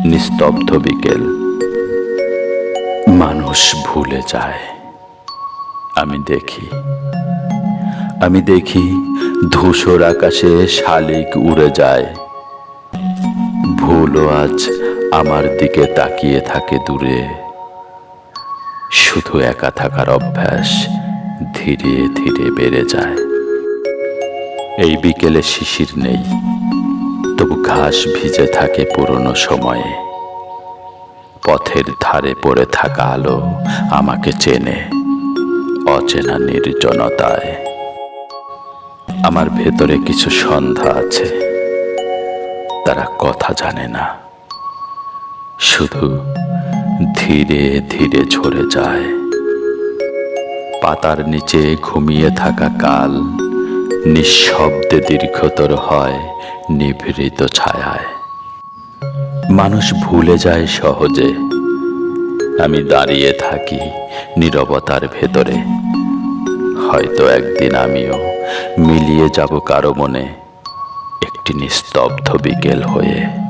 নিস্তব্ধ বিকেল। মানুষ ভুলে যায়। আমি দেখি ধূসর আকাশে শালিক উড়ে যায়। ভুলও আজ আমার দিকে তাকিয়ে থাকে দূরে। শুধু একা থাকার অভ্যাস ধীরে ধীরে বেড়ে যায়। এই বিকেলে শিশির নেই, তবু ঘাস ভিজে থাকে পুরনো সময়ে। পথের ধারে পড়ে থাকা আলো আমাকে চেনে অচেনা নির্জনতায়। আমার ভেতরে কিছু সন্ধ্যা আছে, তারা কথা জানে না, শুধু ধীরে ধীরে ঝরে যায়। পাতার নিচে ঘুমিয়ে থাকা কাল নিঃশব্দে দীর্ঘতর হয় নিভৃত ছায়ায়। মানুষ ভুলে যায় সহজে। আমি দাঁড়িয়ে থাকি নীরবতার ভেতরে। হয়তো একদিন আমিও মিলিয়ে যাব কারো মনে, একটি নিস্তব্ধ বিকেল হয়ে।